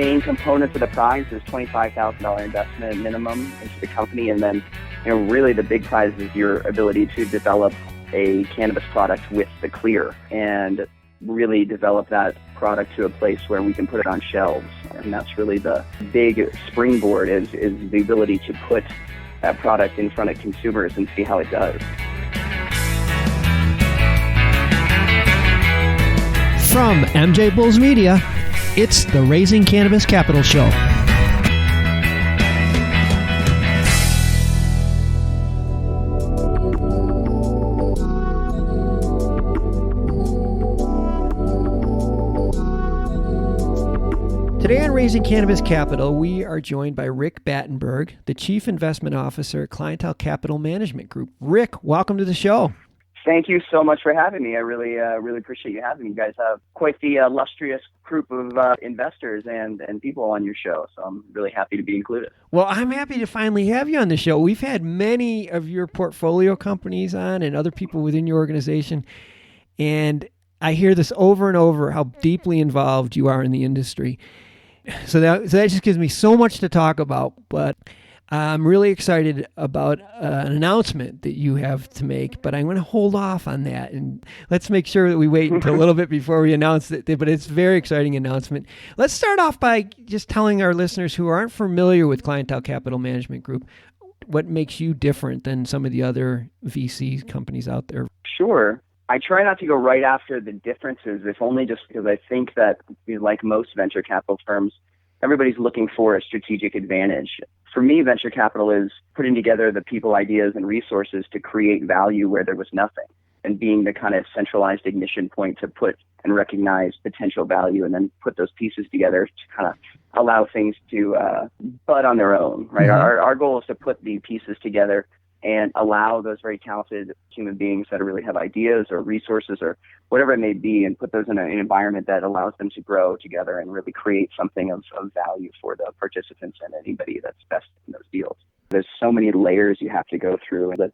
main components of the prize is $25,000 investment minimum into the company, and then really the big prize is your ability to develop a cannabis product with the clear and really develop that product to a place where we can put it on shelves. And that's really the big springboard is the ability to put that product in front of consumers and see how it does. From MJBulls Media, it's the Raising Cannabis Capital Show. Today on Raising Cannabis Capital, we are joined by Rick Batenburg, the Chief Investment Officer at Cliintel Capital Management Group. Rick, welcome to the show. Thank you so much for having me. I really appreciate you having me. You guys have quite the illustrious group of investors and people on your show, so I'm really happy to be included. Well, I'm happy to finally have you on the show. We've had many of your portfolio companies on and other people within your organization, and I hear this over and over, how deeply involved you are in the industry. So that just gives me so much to talk about, but I'm really excited about an announcement that you have to make, but I'm going to hold off on that, and let's make sure that we wait until a little bit before we announce it, but it's a very exciting announcement. Let's start off by just telling our listeners who aren't familiar with Cliintel Capital Management Group what makes you different than some of the other VC companies out there. Sure. I try not to go right after the differences, if only just because I think that, like most venture capital firms, everybody's looking for a strategic advantage. For me, venture capital is putting together the people, ideas, and resources to create value where there was nothing, and being the kind of centralized ignition point to put and recognize potential value and then put those pieces together to kind of allow things to bud on their own, right? Mm-hmm. Our goal is to put the pieces together and allow those very talented human beings that really have ideas or resources or whatever it may be, and put those in an environment that allows them to grow together and really create something of value for the participants and anybody that's best in those deals. There's so many layers you have to go through that,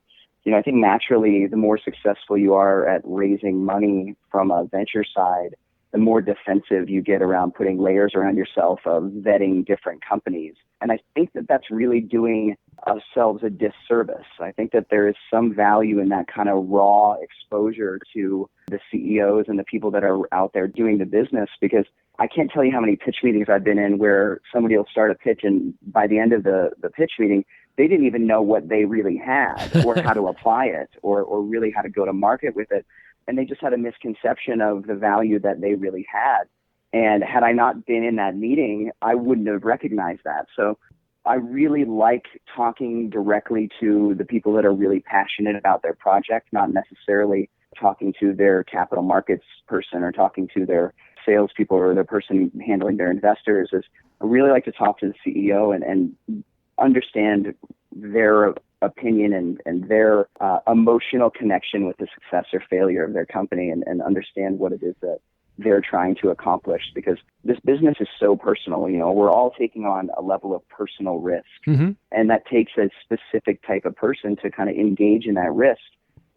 I think naturally the more successful you are at raising money from a venture side, the more defensive you get around putting layers around yourself of vetting different companies. And I think that that's really doing ourselves a disservice. I think that there is some value in that kind of raw exposure to the CEOs and the people that are out there doing the business, because I can't tell you how many pitch meetings I've been in where somebody will start a pitch and by the end of the pitch meeting, they didn't even know what they really had or how to apply it or really how to go to market with it. And they just had a misconception of the value that they really had. And had I not been in that meeting, I wouldn't have recognized that. So I really like talking directly to the people that are really passionate about their project, not necessarily talking to their capital markets person or talking to their salespeople or the person handling their investors. I really like to talk to the CEO and understand their opinion and their emotional connection with the success or failure of their company and understand what it is that they're trying to accomplish, because this business is so personal. We're all taking on a level of personal risk, mm-hmm. and that takes a specific type of person to kind of engage in that risk.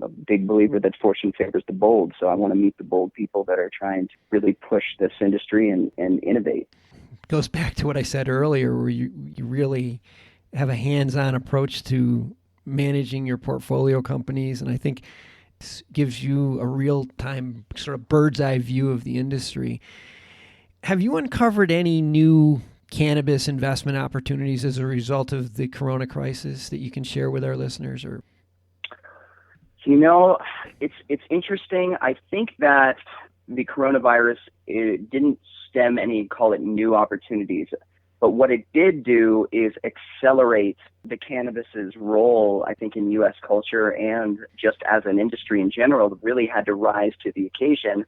I'm a big believer that fortune favors the bold, so I want to meet the bold people that are trying to really push this industry and innovate. It goes back to what I said earlier, where you really have a hands-on approach to managing your portfolio companies, and I think this gives you a real-time sort of bird's-eye view of the industry. Have you uncovered any new cannabis investment opportunities as a result of the corona crisis that you can share with our listeners? Or it's interesting. I think that the coronavirus, it didn't stem any, call it, new opportunities. But what it did do is accelerate the cannabis's role, I think, in U.S. culture and just as an industry in general, that really had to rise to the occasion,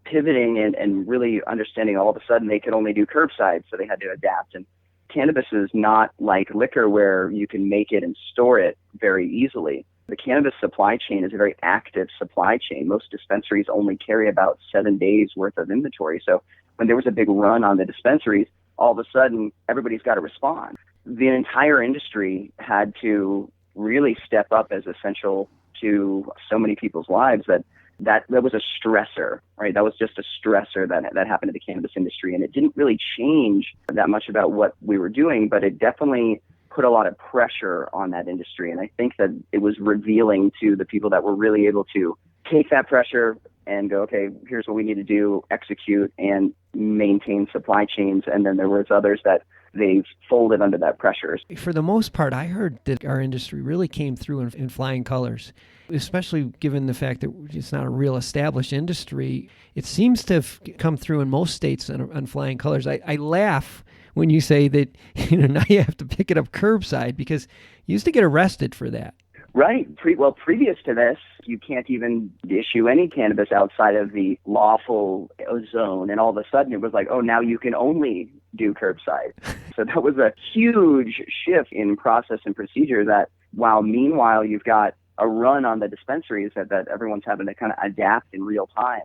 pivoting and really understanding all of a sudden they could only do curbside, so they had to adapt. And cannabis is not like liquor where you can make it and store it very easily. The cannabis supply chain is a very active supply chain. Most dispensaries only carry about 7 days worth of inventory. So when there was a big run on the dispensaries, all of a sudden, everybody's got to respond. The entire industry had to really step up as essential to so many people's lives that that was a stressor, right? That was just a stressor that happened to the cannabis industry. And it didn't really change that much about what we were doing, but it definitely put a lot of pressure on that industry. And I think that it was revealing to the people that were really able to take that pressure and go, okay, here's what we need to do, execute and maintain supply chains. And then there was others that they've folded under that pressure. For the most part, I heard that our industry really came through in flying colors, especially given the fact that it's not a real established industry. It seems to have come through in most states on flying colors. I laugh when you say that now you have to pick it up curbside, because you used to get arrested for that. Right. Previous to this, you can't even issue any cannabis outside of the lawful zone. And all of a sudden it was like, oh, now you can only do curbside. So that was a huge shift in process and procedure that while meanwhile you've got a run on the dispensaries that everyone's having to kind of adapt in real time.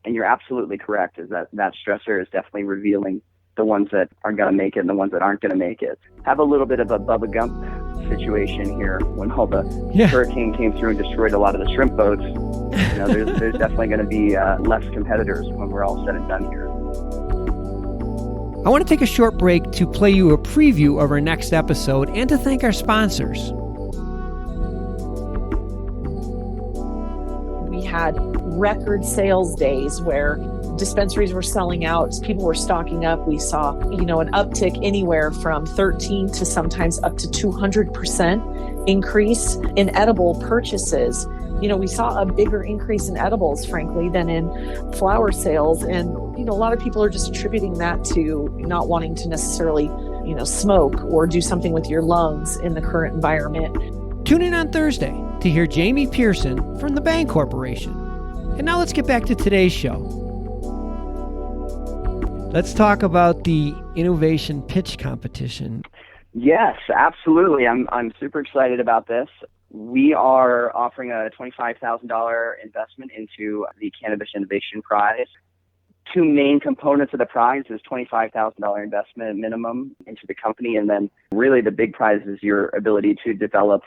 And you're absolutely correct, is that stressor is definitely revealing the ones that are going to make it and the ones that aren't going to make it. Have a little bit of a Bubba Gump situation here when all the hurricane came through and destroyed a lot of the shrimp boats. There's definitely going to be less competitors when we're all said and done here. I want to take a short break to play you a preview of our next episode and to thank our sponsors. We had record sales days where dispensaries were selling out, people were stocking up. We saw, an uptick anywhere from 13 to sometimes up to 200% increase in edible purchases. We saw a bigger increase in edibles, frankly, than in flower sales. And, a lot of people are just attributing that to not wanting to necessarily, smoke or do something with your lungs in the current environment. Tune in on Thursday to hear Jamie Pearson from the Bang Corporation. And now let's get back to today's show. Let's talk about the innovation pitch competition. Yes, absolutely. I'm super excited about this. We are offering a $25,000 investment into the Cannabis Innovation Prize. Two main components of the prize is $25,000 investment minimum into the company, and then really the big prize is your ability to develop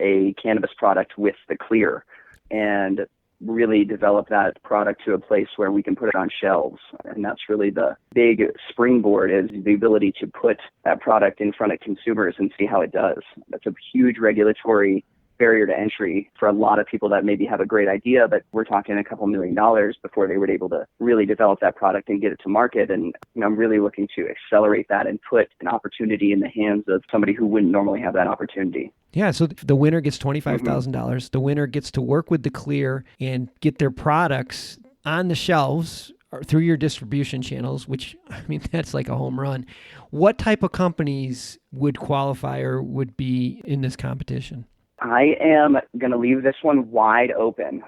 a cannabis product with the clear and really develop that product to a place where we can put it on shelves. And that's really the big springboard, is the ability to put that product in front of consumers and see how it does. That's a huge regulatory barrier to entry for a lot of people that maybe have a great idea, but we're talking a couple $1 million before they were able to really develop that product and get it to market. And I'm really looking to accelerate that and put an opportunity in the hands of somebody who wouldn't normally have that opportunity. Yeah, so the winner gets $25,000. The winner gets to work with the clear and get their products on the shelves or through your distribution channels, which, that's like a home run. What type of companies would qualify or would be in this competition? I am going to leave this one wide open.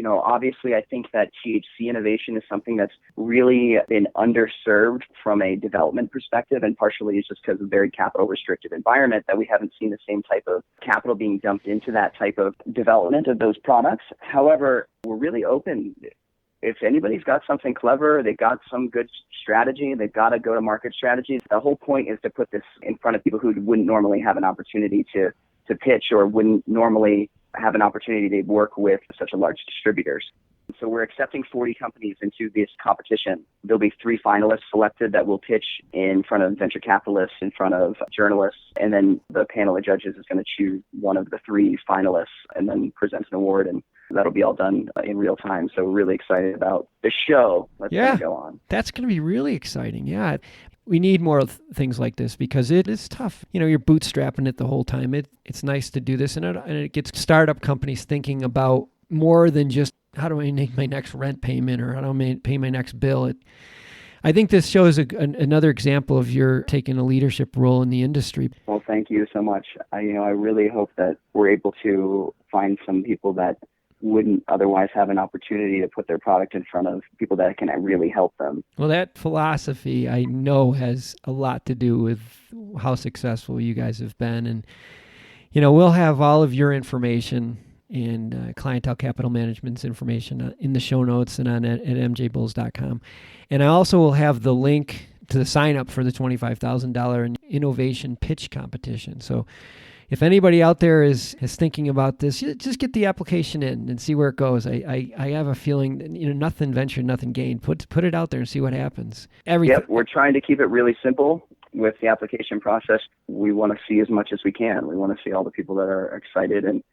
Obviously, I think that THC innovation is something that's really been underserved from a development perspective, and partially it's just because of a very capital-restricted environment that we haven't seen the same type of capital being dumped into that type of development of those products. However, we're really open. If anybody's got something clever, they've got some good strategy, they've got a go-to-market strategy. The whole point is to put this in front of people who wouldn't normally have an opportunity to pitch or wouldn't normally have an opportunity to work with such a large distributors. So we're accepting 40 companies into this competition. There'll be 3 finalists selected that will pitch in front of venture capitalists, in front of journalists, and then the panel of judges is going to choose one of the 3 finalists and then present an award, and that'll be all done in real time. So we're really excited about the show that's going to go on. That's going to be really exciting. Yeah. We need more things like this because it is tough. You're bootstrapping it the whole time. It's nice to do this, and it gets startup companies thinking about more than just how do I make my next rent payment or how do I pay my next bill. I think this shows another example of your taking a leadership role in the industry. Well, thank you so much. I really hope that we're able to find some people that wouldn't otherwise have an opportunity to put their product in front of people that can really help them. Well, that philosophy I know has a lot to do with how successful you guys have been. And, we'll have all of your information and Cliintel Capital Management's information in the show notes and at MJBulls.com. And I also will have the link to the sign up for the $25,000 innovation pitch competition. So if anybody out there is thinking about this, just get the application in and see where it goes. I have a feeling that, nothing ventured, nothing gained. Put it out there and see what happens. Yep, we're trying to keep it really simple with the application process. We want to see as much as we can. We want to see all the people that are excited. And,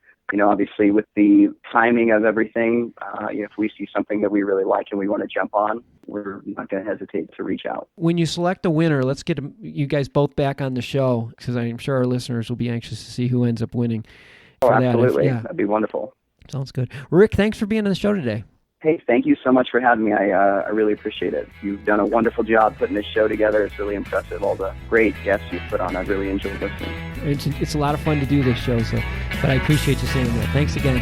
obviously with the timing of everything, if we see something that we really like and we want to jump on, we're not going to hesitate to reach out. When you select a winner, let's get you guys both back on the show, because I'm sure our listeners will be anxious to see who ends up winning. Oh, absolutely. That'd be wonderful. Sounds good. Rick, thanks for being on the show today. Hey, thank you so much for having me. I really appreciate it. You've done a wonderful job putting this show together. It's really impressive, all the great guests you've put on. I've really enjoyed listening. It's a lot of fun to do this show, but I appreciate you saying that. Thanks again.